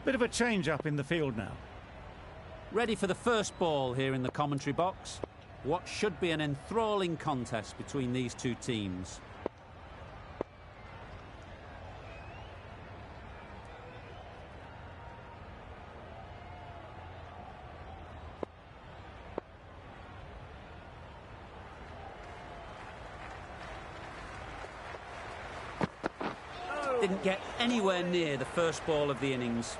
Bit of a change-up in the field now. Ready for the first ball here in the commentary box. What should be an enthralling contest between these two teams. Didn't get anywhere near the first ball of the innings.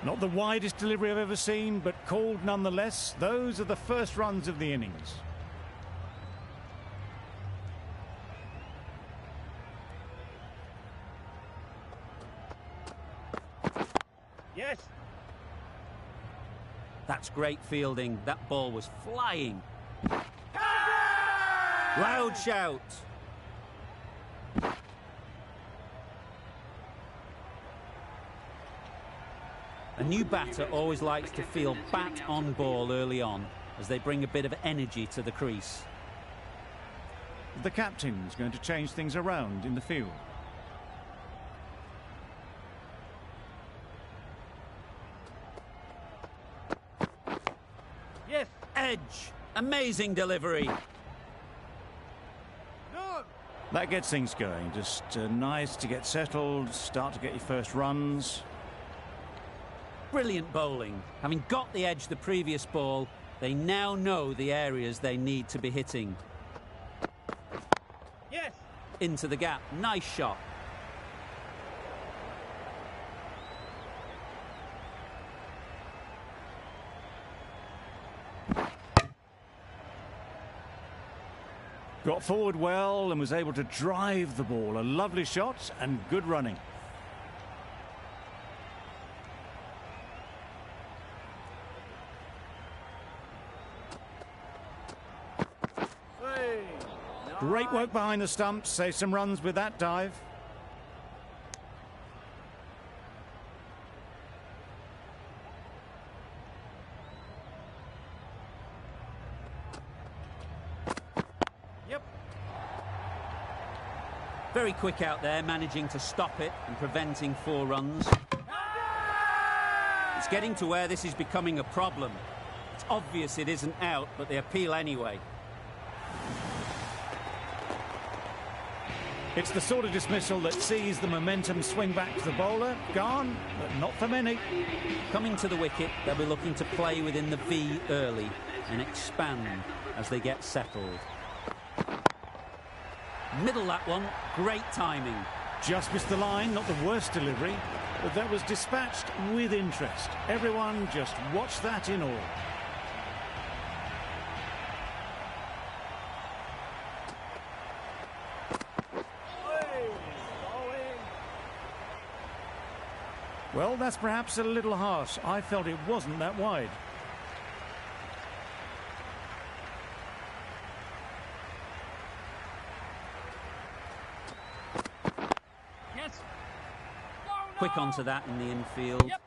Not the widest delivery I've ever seen, but called nonetheless. Those are the first runs of the innings. Yes. That's great fielding. That ball was flying. Loud shout. A new batter always likes to feel bat on ball early on, as they bring a bit of energy to the crease. The captain's going to change things around in the field. Yes. Edge. Amazing delivery. No. That gets things going. Just nice to get settled, start to get your first runs. Brilliant bowling. Having got the edge the previous ball, they now know the areas they need to be hitting. Yes. Into the gap. Nice shot. Got forward well and was able to drive the ball. A lovely shot and good running. Great work behind the stumps. Save some runs with that dive. Yep. Very quick out there, managing to stop it and preventing 4 runs. It's getting to where this is becoming a problem. It's obvious it isn't out, but they appeal anyway. It's the sort of dismissal that sees the momentum swing back to the bowler. Gone, but not for many. Coming to the wicket, they'll be looking to play within the V early and expand as they get settled. Middle that one, great timing. Just missed the line, not the worst delivery, but that was dispatched with interest. Everyone just watch that in awe. Well, that's perhaps a little harsh. I felt it wasn't that wide. Yes. Quick onto that in the infield. Yep.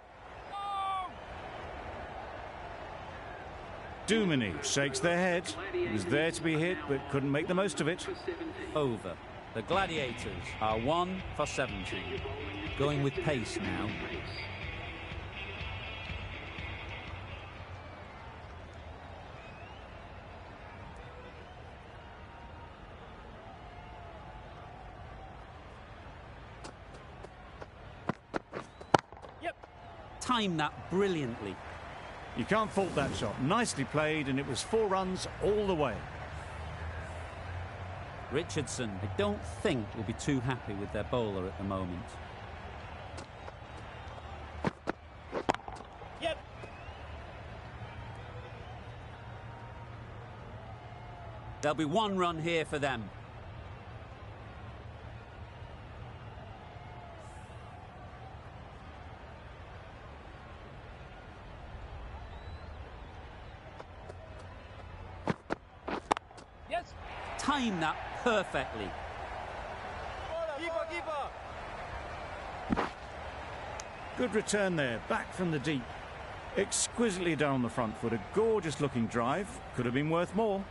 Duminy shakes their head. It was there to be hit, but couldn't make the most of it. Over. The Gladiators are 1 for 70. Going with pace now. Yep. Time that brilliantly. You can't fault that shot. Nicely played, and it was 4 runs all the way. Richardson, I don't think, will be too happy with their bowler at the moment. Yep. There'll be 1 run here for them. Yes. Time that perfectly. Keeper. Good return there, back from the deep. Exquisitely down the front foot, a gorgeous looking drive. Could have been worth more.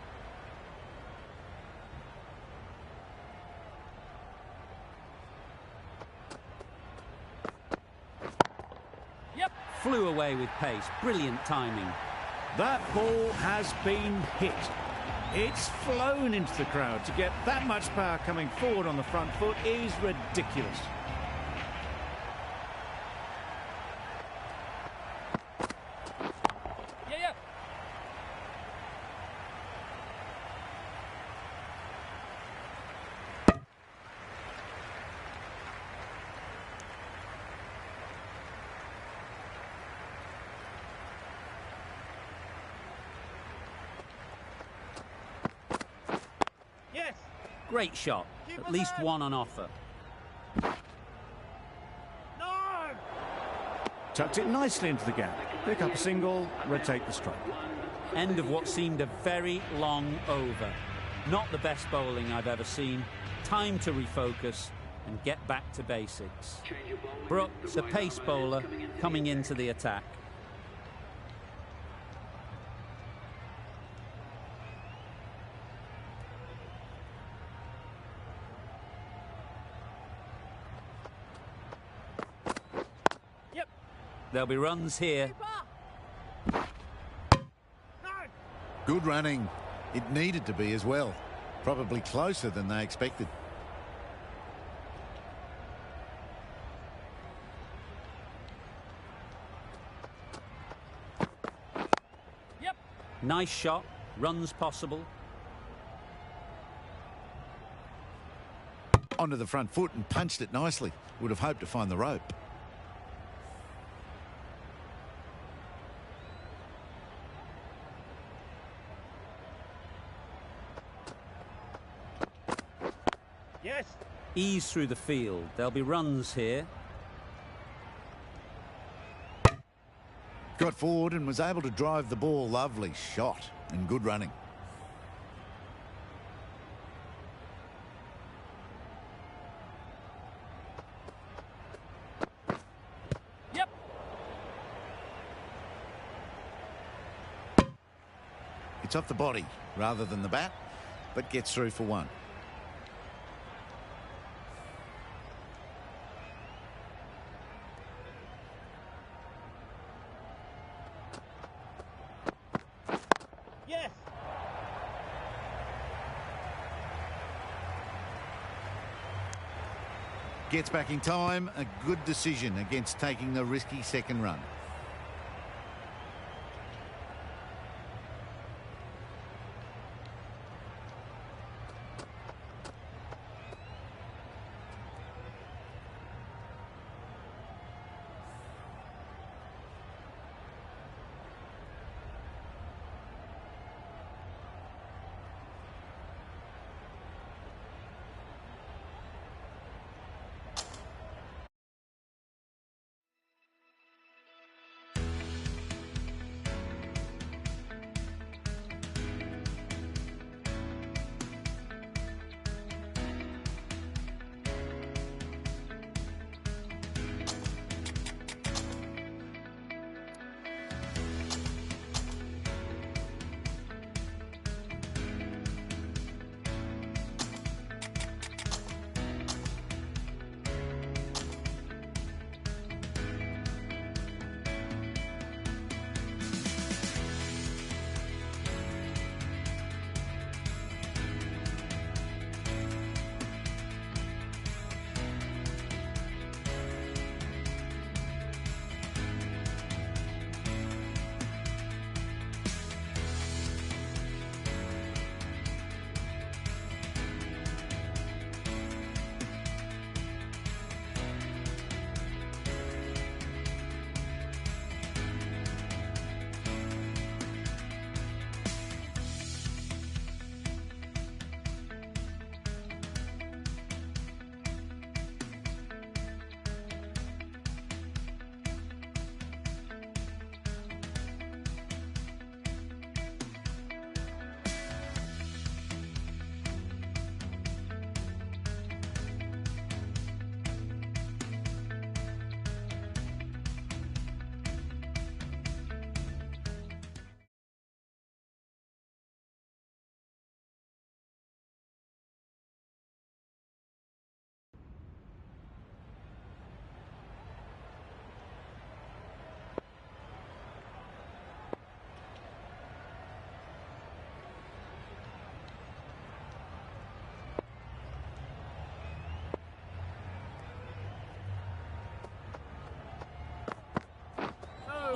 flew away with pace. Brilliant timing. That ball has been hit. It's flown into the crowd. To get that much power coming forward on the front foot is ridiculous. Yeah, yeah. Yes. Great shot. Keep At it least there. one on offer. No. Tucked it nicely into the gap. Pick up a single, rotate the strike. End of what seemed a very long over. Not the best bowling I've ever seen. Time to refocus and get back to basics. Brooks, a pace bowler, coming into the attack. Yep. There'll be runs here. No. Good running. It needed to be as well. Probably closer than they expected. Yep. Nice shot. Runs possible. Onto the front foot and punched it nicely. Would have hoped to find the rope. Yes. Ease through the field. There'll be runs here. Got forward and was able to drive the ball. Lovely shot and good running. Yep. It's off the body rather than the bat, but gets through for one. Yes. Gets back in time. A good decision against taking the risky second run.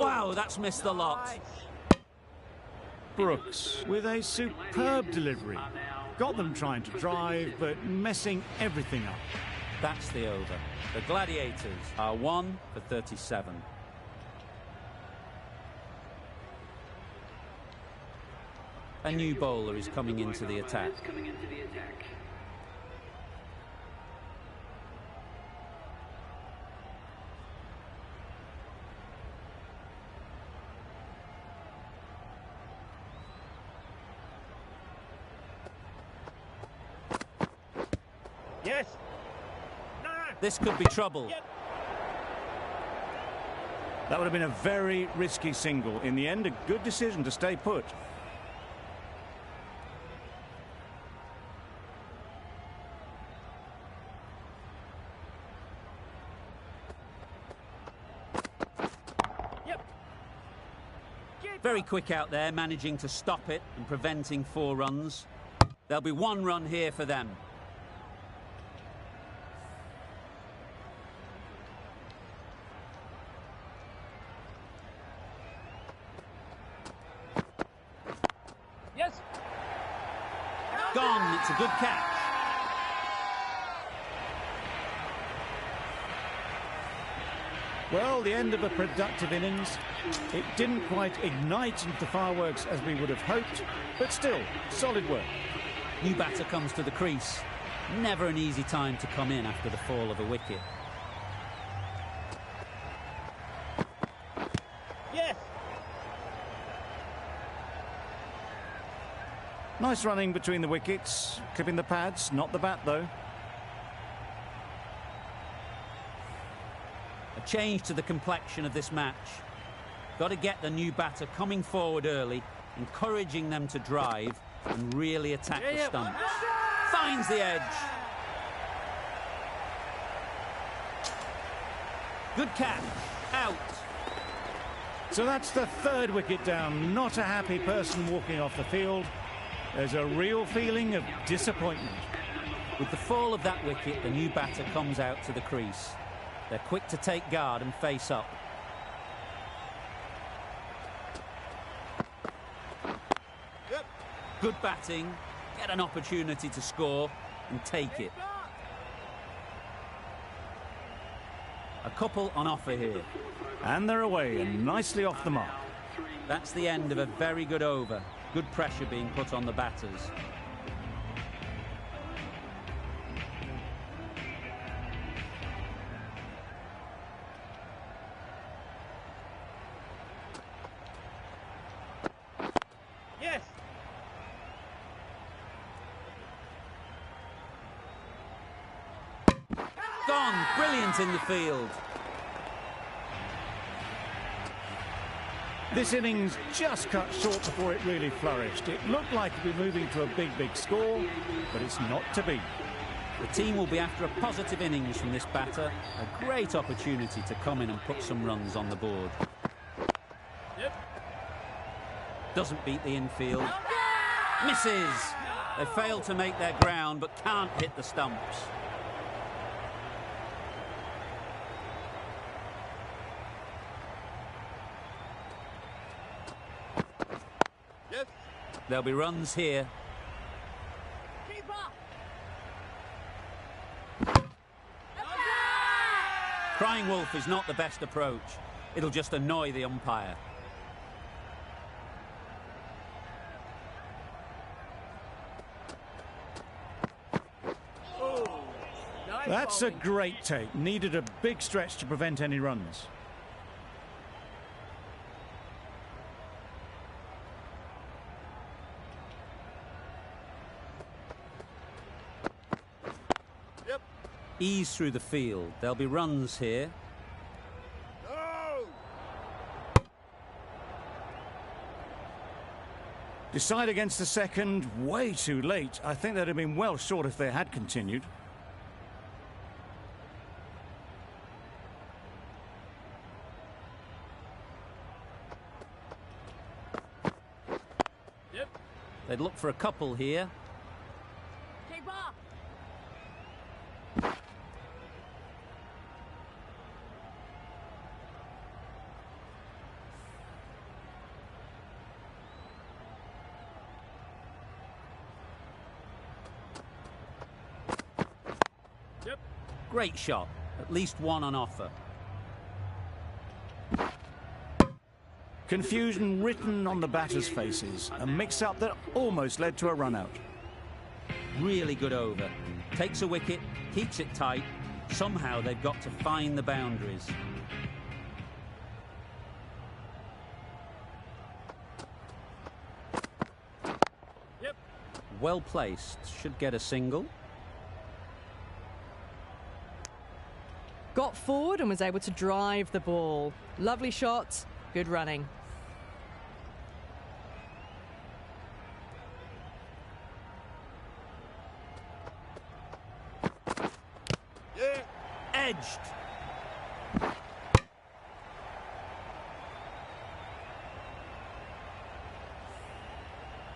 Wow, that's missed the lot. Brooks with a superb delivery. Got them trying to drive, but messing everything up. That's the over. The Gladiators are 1 for 37. A new bowler is coming into the attack. Yes. No. This could be trouble. Yep. That would have been a very risky single. In the end, a good decision to stay put. Yep. Very quick out there, managing to stop it and preventing 4 runs. There'll be 1 run here for them. Yes. Gone, it's a good catch. Well, the end of a productive innings. It didn't quite ignite into the fireworks as we would have hoped, but still, solid work. New batter comes to the crease. Never an easy time to come in after the fall of a wicket. Yes. Nice running between the wickets, clipping the pads, not the bat though. A change to the complexion of this match. Got to get the new batter coming forward early, encouraging them to drive and really attack the stumps. Finds the edge. Good catch. Out. So that's the 3rd wicket down. Not a happy person walking off the field. There's a real feeling of disappointment. With the fall of that wicket, the new batter comes out to the crease. They're quick to take guard and face up. Good batting, get an opportunity to score and take it. A couple on offer here. And they're away and nicely off the mark. That's the end of a very good over. Good pressure being put on the batters. Yes. Gone, brilliant in the field. This innings just cut short before it really flourished. It looked like it'd be moving to a big score, but it's not to be. The team will be after a positive innings from this batter. A great opportunity to come in and put some runs on the board. Yep. Doesn't beat the infield. Misses. They fail to make their ground, but can't hit the stumps. Yes. There'll be runs here. Crying wolf is not the best approach. It'll just annoy the umpire. That's a great take. Needed a big stretch to prevent any runs. Yep. Ease through the field. There'll be runs here. No. Decide against the second, way too late. I think they'd have been well short if they had continued. Yep. They'd look for a couple here. Yep. Great shot. At least one on offer. Confusion written on the batters' faces. A mix-up that almost led to a run-out. Really good over. Takes a wicket, keeps it tight. Somehow they've got to find the boundaries. Yep. Well placed. Should get a single. Got forward and was able to drive the ball. Lovely shot, good running. Yeah. Edged.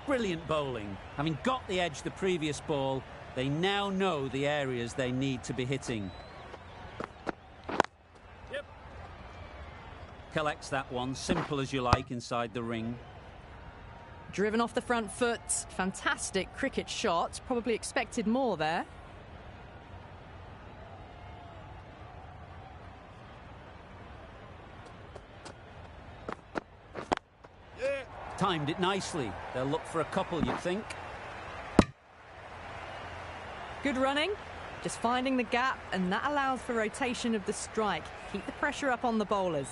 Brilliant bowling. Having got the edge the previous ball, they now know the areas they need to be hitting. Yep. Collects that one, simple as you like, inside the ring. Driven off the front foot, fantastic cricket shot. Probably expected more there. Yeah. Timed it nicely. They'll look for a couple, you'd think. Good running, just finding the gap, and that allows for rotation of the strike. Keep the pressure up on the bowlers.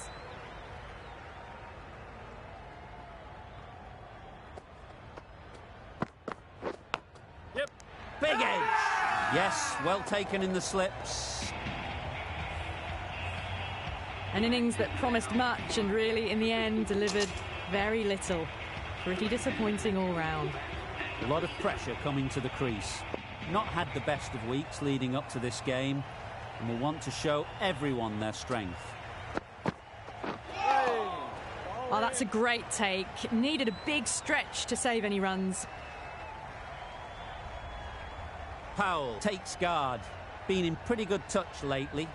Yep. Big edge. Yes, well taken in the slips. An innings that promised much and really, in the end, delivered very little. Pretty disappointing all round. A lot of pressure coming to the crease. Not had the best of weeks leading up to this game, and will want to show everyone their strength. Oh, that's a great take. Needed a big stretch to save any runs. Powell takes guard. Been in pretty good touch lately.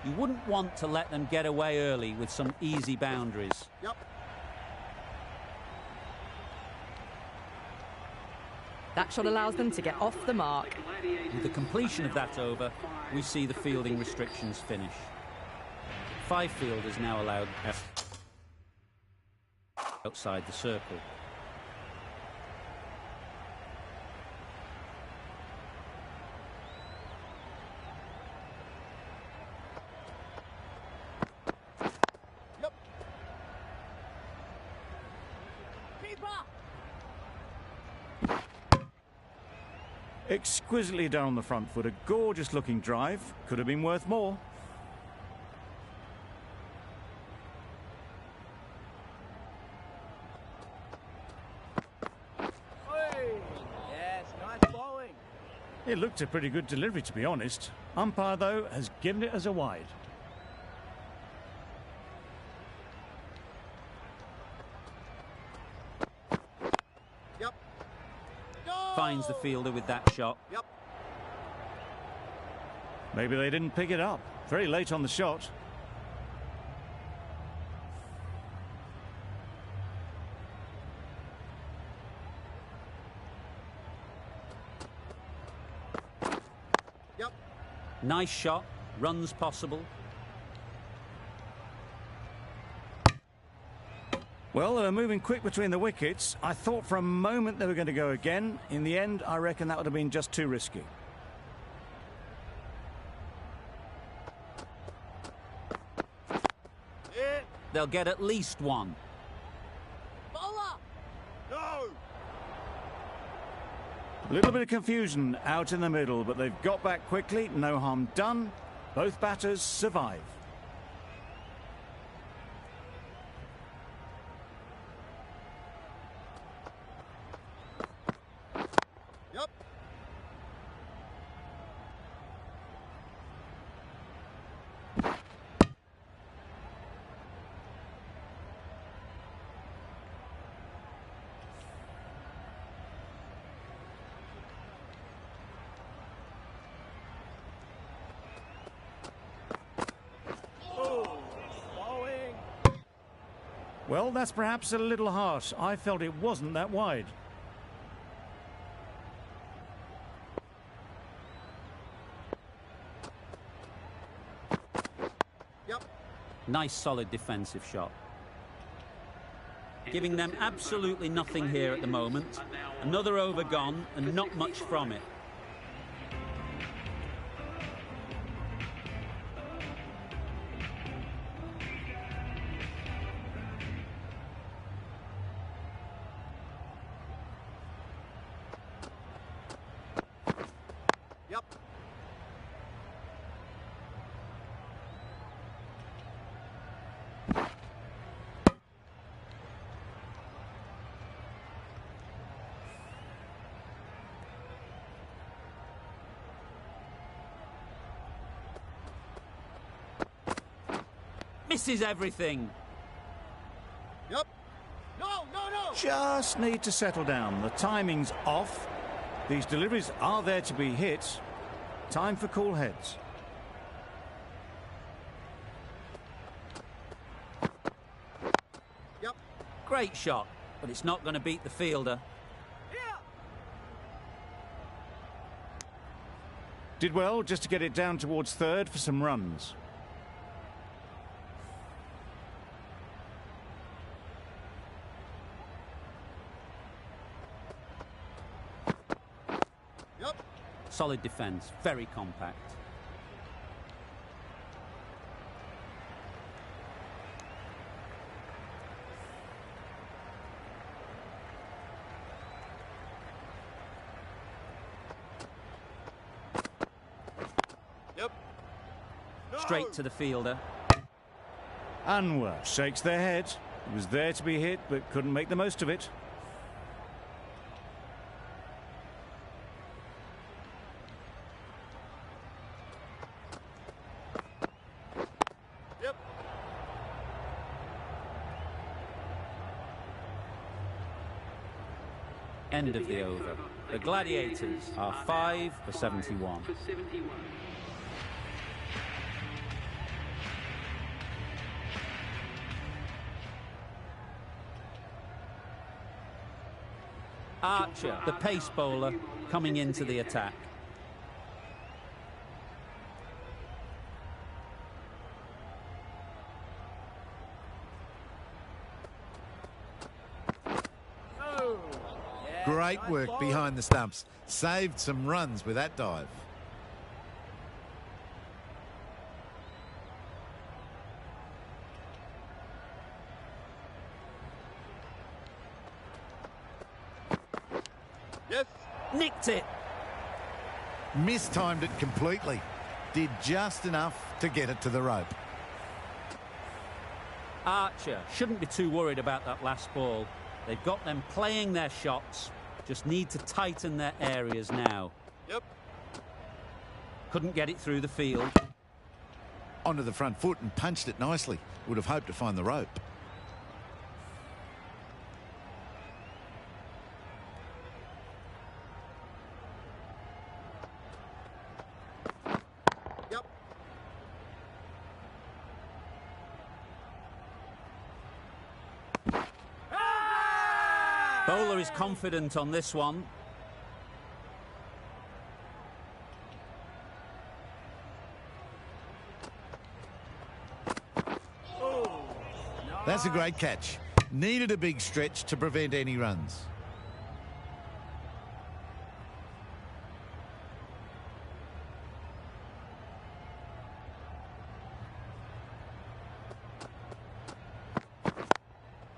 You wouldn't want to let them get away early with some easy boundaries. Yep. That shot allows them to get off the mark. With the completion of that over, we see the fielding restrictions finish. 5 fielders now allowed outside the circle. Yep. Exquisitely done on the front foot. A gorgeous looking drive. Could have been worth more. Yes, nice bowling. It looked a pretty good delivery, to be honest. Umpire, though, has given it as a wide. Yep. Finds the fielder with that shot. Yep. Maybe they didn't pick it up. Very late on the shot. Yep. Nice shot. Runs possible. Well, they were moving quick between the wickets. I thought for a moment they were going to go again. In the end, I reckon that would have been just too risky. Yeah. They'll get at least one. Bowler. No. A little bit of confusion out in the middle, but they've got back quickly. No harm done. Both batters survive. Yep. Oh, bowling. Well, that's perhaps a little harsh. I felt it wasn't that wide. Nice solid defensive shot. Giving them absolutely nothing here at the moment. Another over gone and not much from it. Yep. Misses everything. Yep. No, no, no. Just need to settle down. The timing's off. These deliveries are there to be hit. Time for cool heads. Yep. Great shot, but it's not going to beat the fielder. Yeah. Did well just to get it down towards third for some runs. Yep. Solid defence, very compact. Yep. No. Straight to the fielder. Anwar shakes their head. It was there to be hit, but couldn't make the most of it. Yep. End of the over. The Gladiators are 5 for 71. Archer, the pace bowler, coming into the attack. Great work behind the stumps. Saved some runs with that dive. Yes. Nicked it. Mistimed it completely. Did just enough to get it to the rope. Archer shouldn't be too worried about that last ball. They've got them playing their shots. Just need to tighten their areas now. Yep. Couldn't get it through the field. Onto the front foot and punched it nicely. Would have hoped to find the rope. Yep. Bowler is confident on this one. That's a great catch. Needed a big stretch to prevent any runs.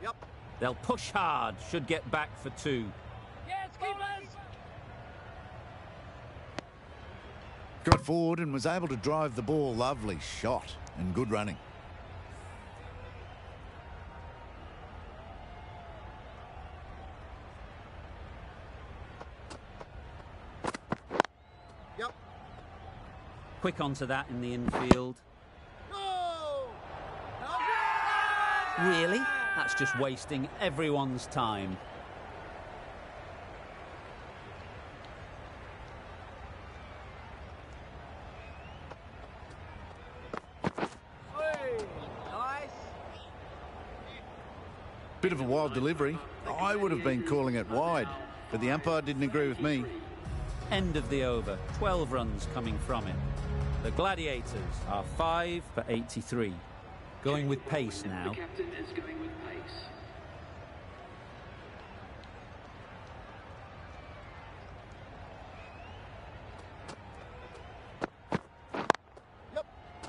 Yep. They'll push hard, should get back for 2. Yes, keepers. Got forward and was able to drive the ball. Lovely shot and good running. Yep. Quick onto that in the infield. No. Really? That's just wasting everyone's time. Nice. Bit of a wild delivery. I would have been calling it wide, but the umpire didn't agree with me. End of the over. 12 runs coming from it. The Gladiators are 5 for 83. Going with pace now. The captain is going with pace.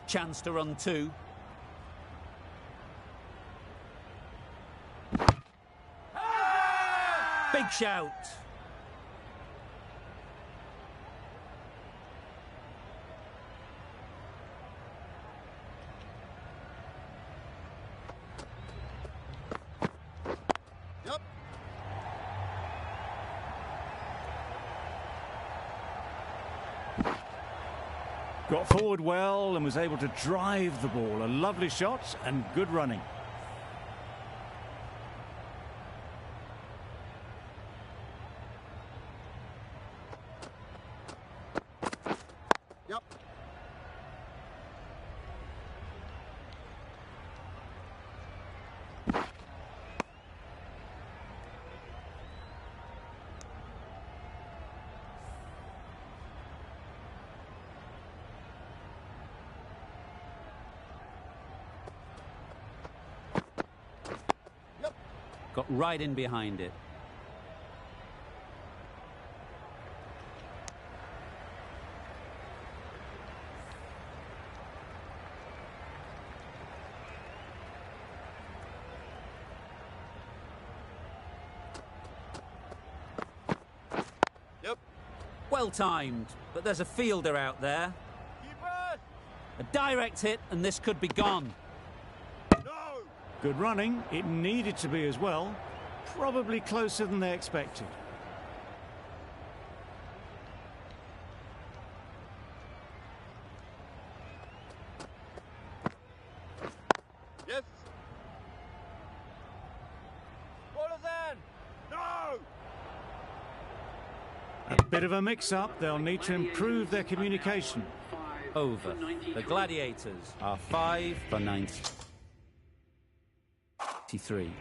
Chance to run two. Big shout. Got forward well and was able to drive the ball. A lovely shot and good running. Got right in behind it. Well timed, but there's a fielder out there. A direct hit and this could be gone. Good running. It needed to be as well. Probably closer than they expected. Yes. Ballers in. No. A bit of a mix-up. They'll need to improve their communication. Over. The Gladiators are 5 for 93.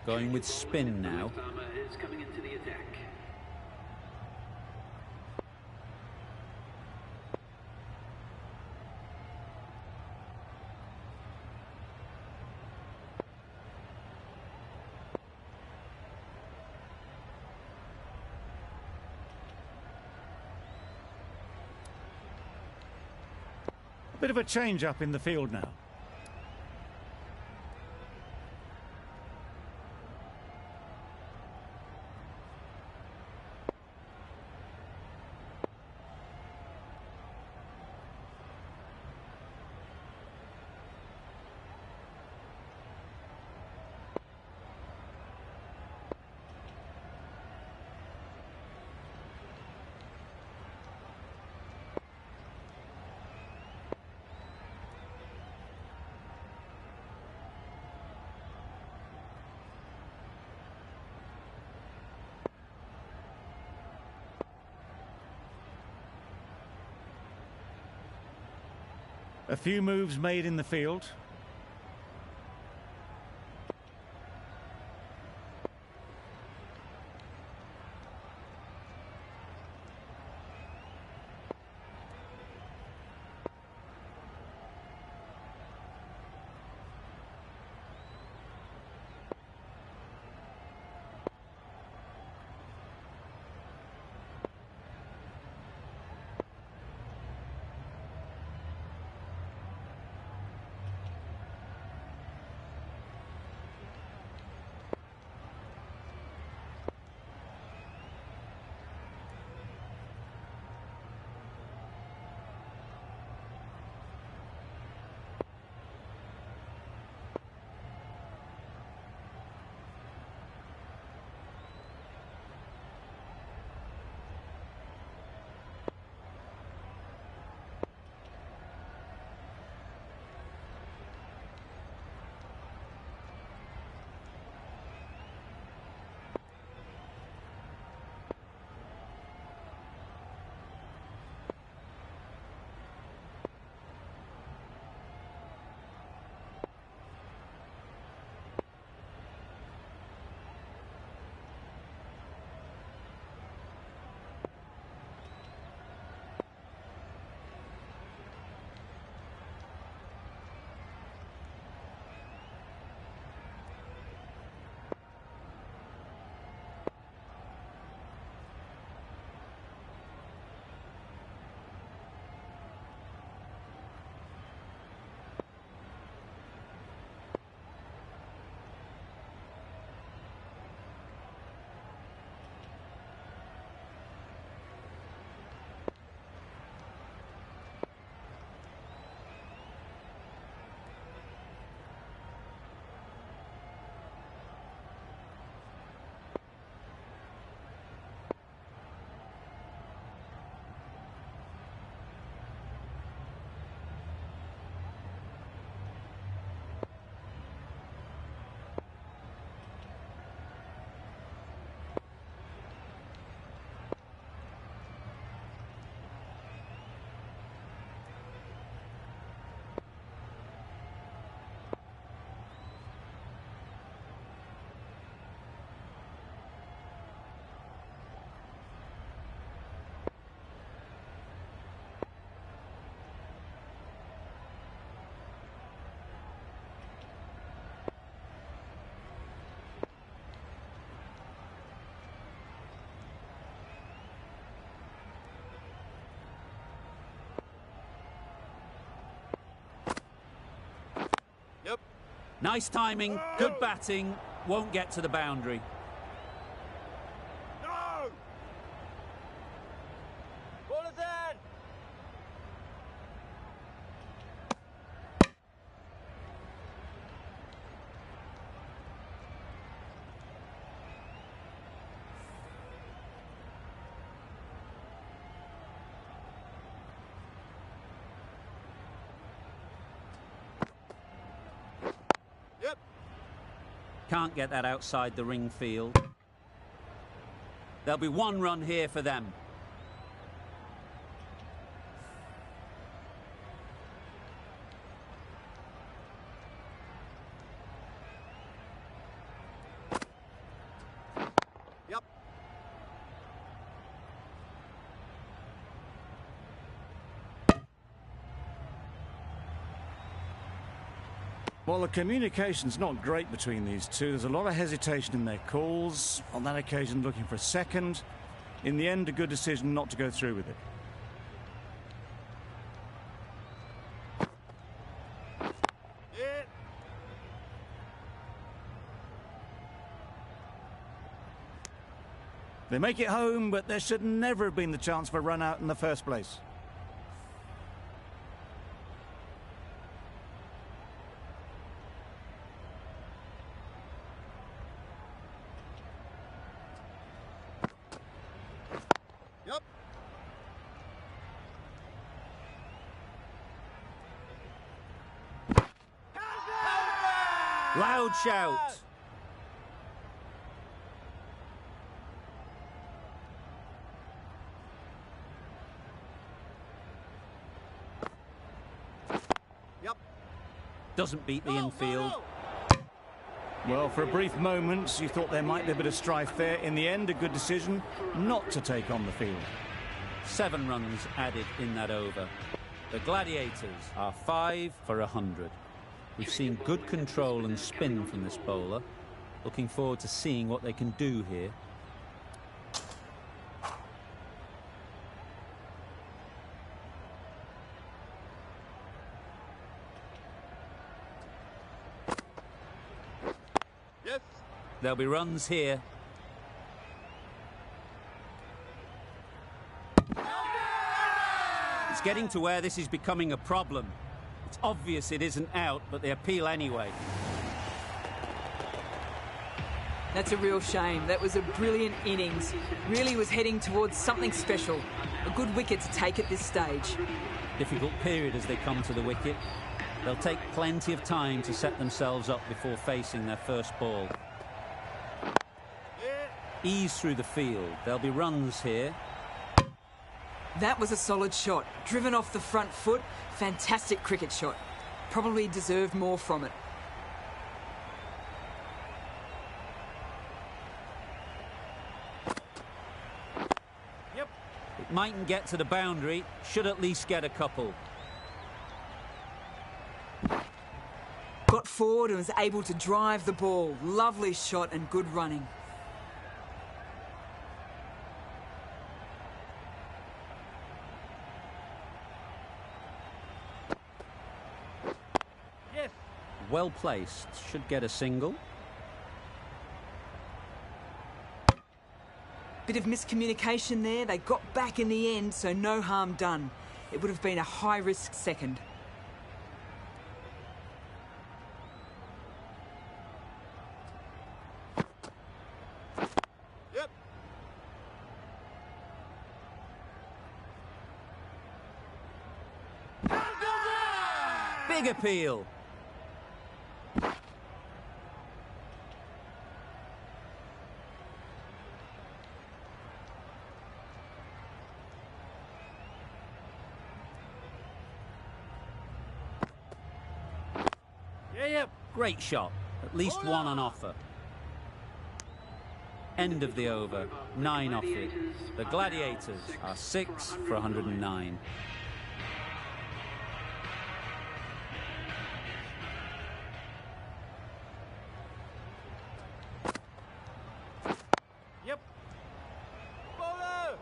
Going with spin now. Is coming into the attack. A bit of a change-up in the field now. A few moves made in the field. Nice timing, good batting, won't get to the boundary. No! Ball is in! Yep. Can't get that outside the ring field. There'll be 1 run here for them. Yep. Well, the communication's not great between these two. There's a lot of hesitation in their calls. On that occasion, looking for a second. In the end, a good decision not to go through with it. Hit. They make it home, but there should never have been the chance for a run out in the first place. Yep. Loud shout. Yep. Doesn't beat the infield. Well, for a brief moment, you thought there might be a bit of strife there. In the end, a good decision not to take on the field. 7 runs added in that over. The Gladiators are 5 for 100. We've seen good control and spin from this bowler. Looking forward to seeing what they can do here. Yes. There'll be runs here. It's getting to where this is becoming a problem. It's obvious it isn't out, but they appeal anyway. That's a real shame. That was a brilliant innings. Really was heading towards something special. A good wicket to take at this stage. Difficult period as they come to the wicket. They'll take plenty of time to set themselves up before facing their first ball. Ease through the field. There'll be runs here. That was a solid shot. Driven off the front foot. Fantastic cricket shot. Probably deserved more from it. Yep. It mightn't get to the boundary. Should at least get a couple. Got forward and was able to drive the ball. Lovely shot and good running. Yes. Well placed. Should get a single. Bit of miscommunication there. They got back in the end, so no harm done. It would have been a high-risk second. Yep. Big appeal. Yeah, yep. Great shot. At least one on offer. End of the over. 9 off it. The Gladiators are 6 for 109. Yep. Bowler.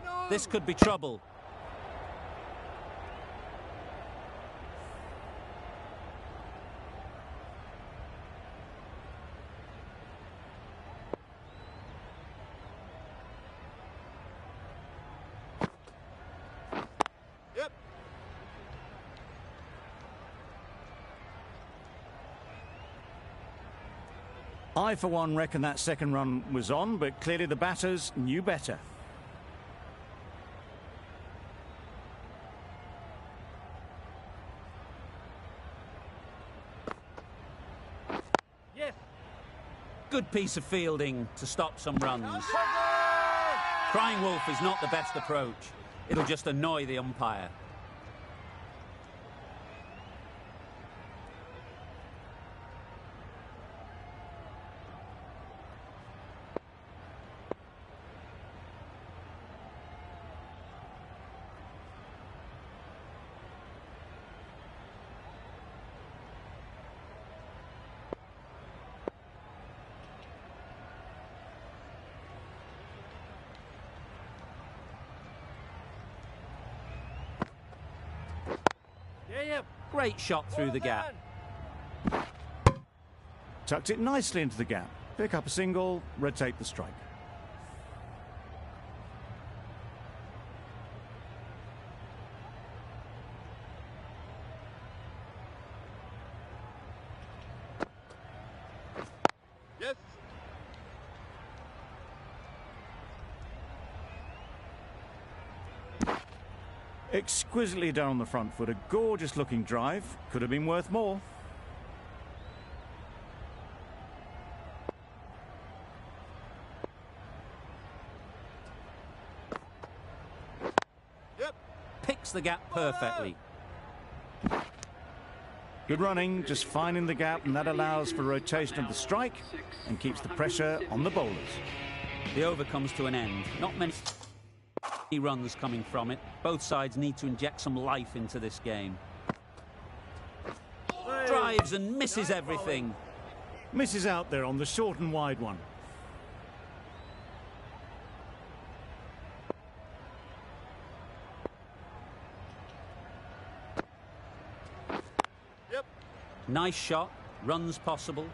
No. This could be trouble. I, for one, reckon that second run was on, but clearly the batters knew better. Yes. Good piece of fielding to stop some runs. Crying wolf is not the best approach. It'll just annoy the umpire. Yeah. Great shot through the gap. Tucked it nicely into the gap. Pick up a single, rotate the strike. Yes. Exquisitely done on the front foot. A gorgeous looking drive. Could have been worth more. Yep. Picks the gap perfectly. Good running, just finding the gap, and that allows for rotation of the strike and keeps the pressure on the bowlers. The over comes to an end. Not many runs coming from it. Both sides need to inject some life into this game. Drives and misses everything. Misses out there on the short and wide one. Yep. Nice shot. Runs possible.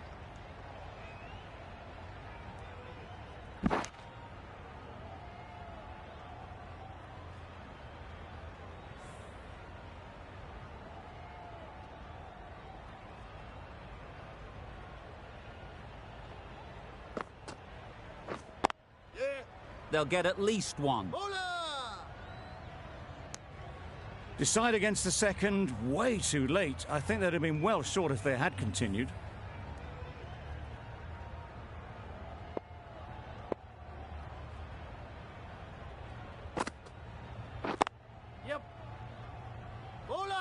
They'll get at least one. Decide against the second, way too late. I think they'd have been well short if they had continued. Yep. Bowler.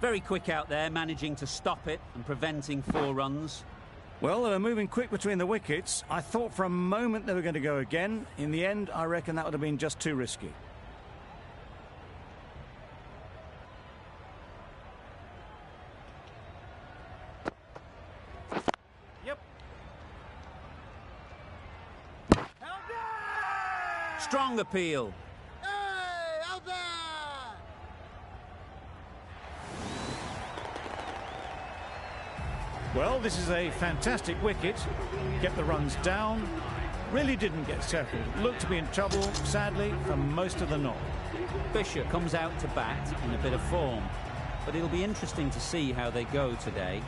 Very quick out there, managing to stop it and preventing 4 runs. Well, they were moving quick between the wickets. I thought for a moment they were going to go again. In the end, I reckon that would have been just too risky. Yep. Strong appeal. Hey, out there. Well, this is a fantastic wicket. Kept the runs down. Really didn't get settled. Looked to be in trouble, sadly, for most of the knock. Fisher comes out to bat in a bit of form, but it'll be interesting to see how they go today.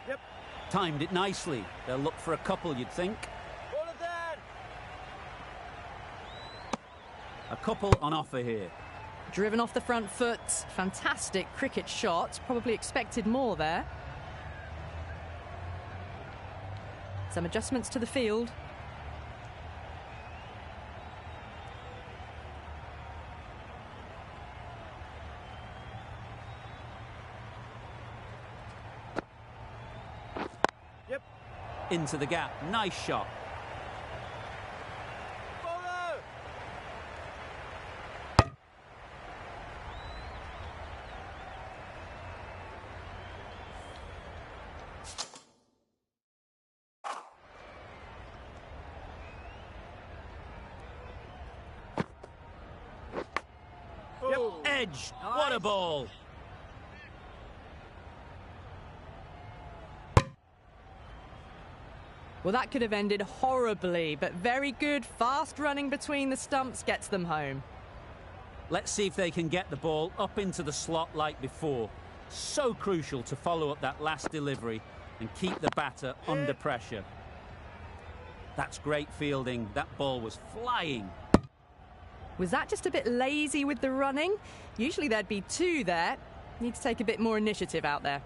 Yep. Timed it nicely. They'll look for a couple, you'd think. Bowler down. A couple on offer here. Driven off the front foot. Fantastic cricket shot. Probably expected more there. Some adjustments to the field. Yep. Into the gap. Nice shot. Bowler. Edge. What a ball. Well, that could have ended horribly, but very good, fast running between the stumps gets them home. Let's see if they can get the ball up into the slot like before. So crucial to follow up that last delivery and keep the batter under pressure. That's great fielding. That ball was flying. Was that just a bit lazy with the running? Usually there'd be two there. Need to take a bit more initiative out there.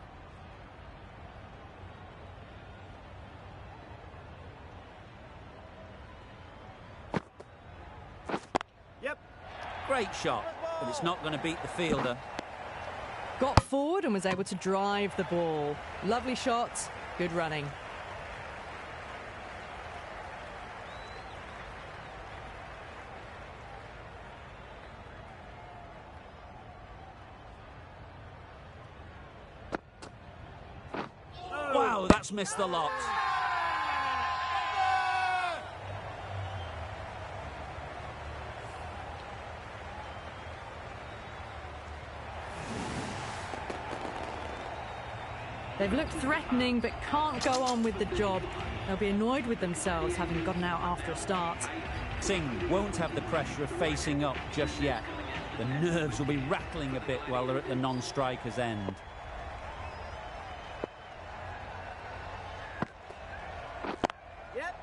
Yep. Great shot, but it's not going to beat the fielder. Got forward and was able to drive the ball. Lovely shot, good running. Wow, that's missed the lot. They've looked threatening but can't go on with the job. They'll be annoyed with themselves having gotten out after a start. Singh won't have the pressure of facing up just yet. The nerves will be rattling a bit while they're at the non-striker's end. Yep.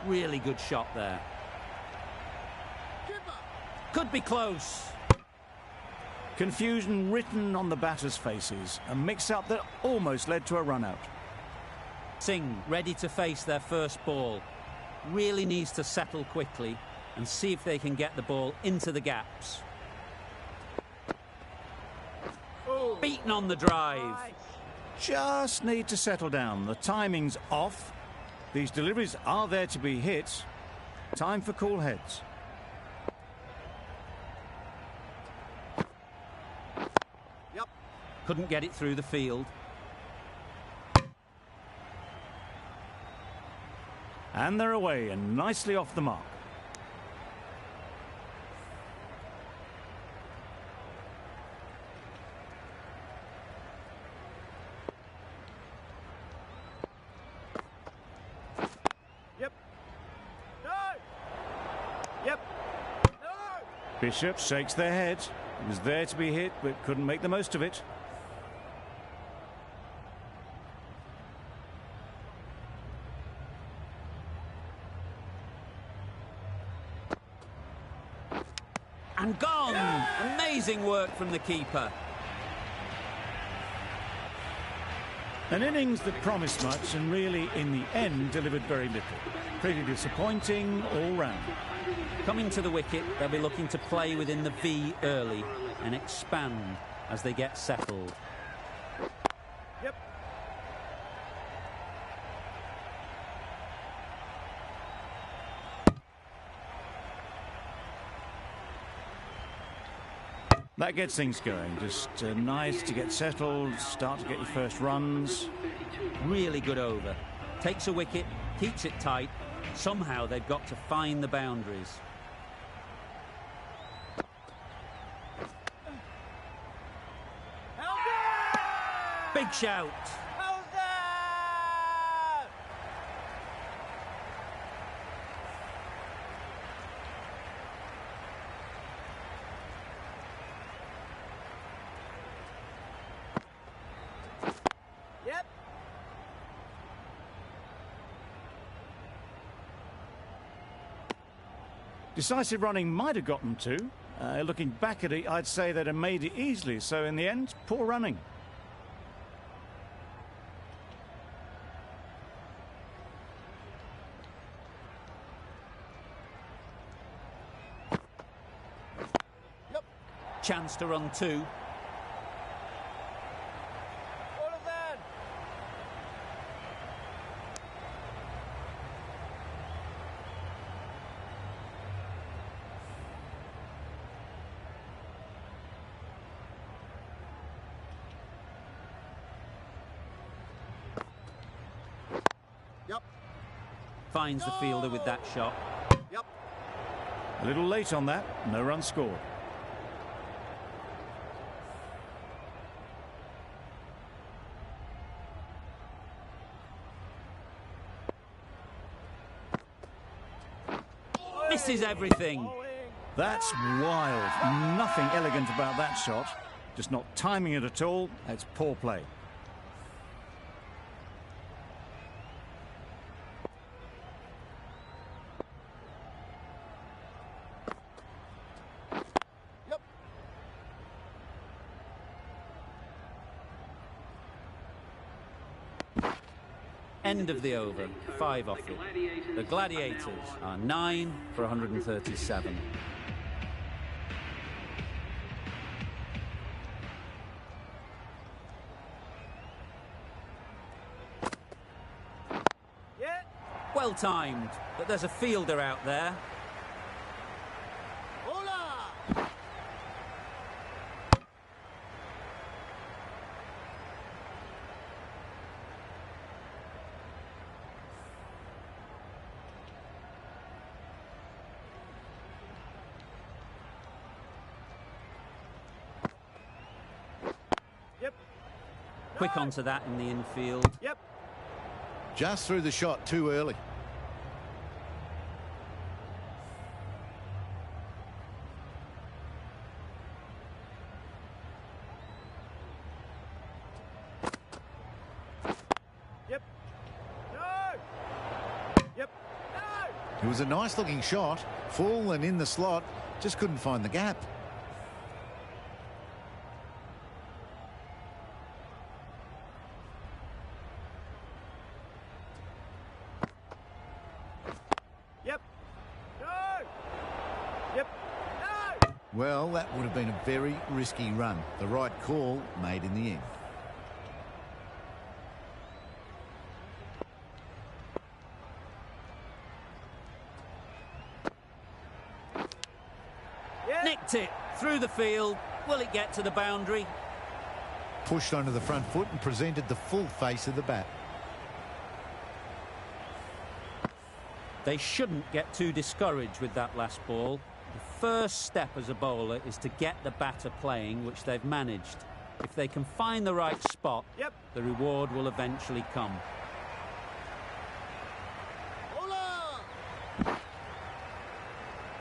Really good shot there. Could be close. Confusion written on the batters' faces. A mix-up that almost led to a run-out. Singh ready to face their first ball. Really needs to settle quickly and see if they can get the ball into the gaps. Beaten on the drive. Just need to settle down. The timing's off. These deliveries are there to be hit. Time for cool heads. Yep. Couldn't get it through the field. And they're away and nicely off the mark. Yep. No. Yep. No. Bishop shakes their head. It was there to be hit, but couldn't make the most of it. And gone! Amazing work from the keeper. An innings that promised much and really, in the end, delivered very little. Pretty disappointing all round. Coming to the wicket, they'll be looking to play within the V early and expand as they get settled. Yep. That gets things going. Just nice to get settled, start to get your first runs. Really good over. Takes a wicket, keeps it tight. Somehow they've got to find the boundaries. Big shout. How's that? Yep. Decisive running might have gotten two. Looking back at it, I'd say they'd have made it easily. So in the end, poor running. Chance to run two. All of them. Yep. Finds the fielder with that shot. Yep. A little late on that, no run scored. misses everything. That's wild. Nothing elegant about that shot. Just not timing it at all. It's poor play. End of the over, 5 off it. The Gladiators are 9 for 137. Yeah. Well timed, but there's a fielder out there. Hola. Yep. Quick onto that in the infield. Yep. Just threw the shot too early. Yep. No. Yep. No. It was a nice looking shot, full and in the slot, just couldn't find the gap. Yep. No. Yep. No. Well, that would have been a very risky run. The right call made in the end. Yeah. Nicked it through the field. Will it get to the boundary? Pushed onto the front foot and presented the full face of the bat. They shouldn't get too discouraged with that last ball. The first step as a bowler is to get the batter playing, which they've managed. If they can find the right spot, Yep. the reward will eventually come. Hola.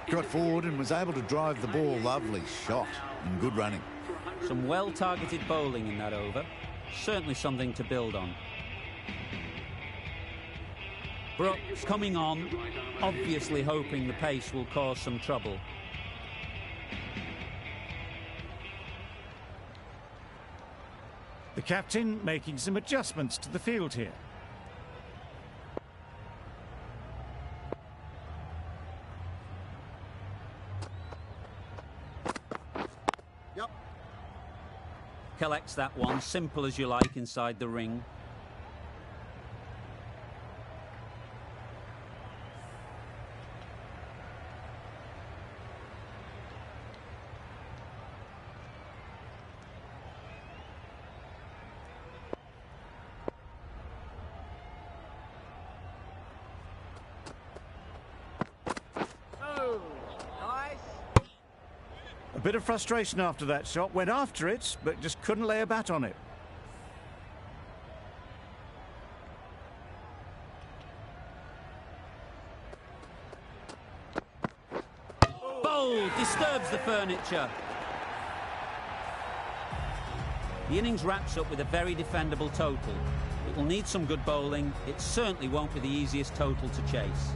Got forward and was able to drive the ball. Lovely shot and good running. Some well-targeted bowling in that over. Certainly something to build on. Brooks coming on, obviously hoping the pace will cause some trouble. The captain making some adjustments to the field here. Yep. Collects that one, simple as you like, inside the ring. Oh. Nice. A bit of frustration after that shot. Went after it, but just couldn't lay a bat on it. Bold, disturbs the furniture. The innings wraps up with a very defendable total. It will need some good bowling. It certainly won't be the easiest total to chase.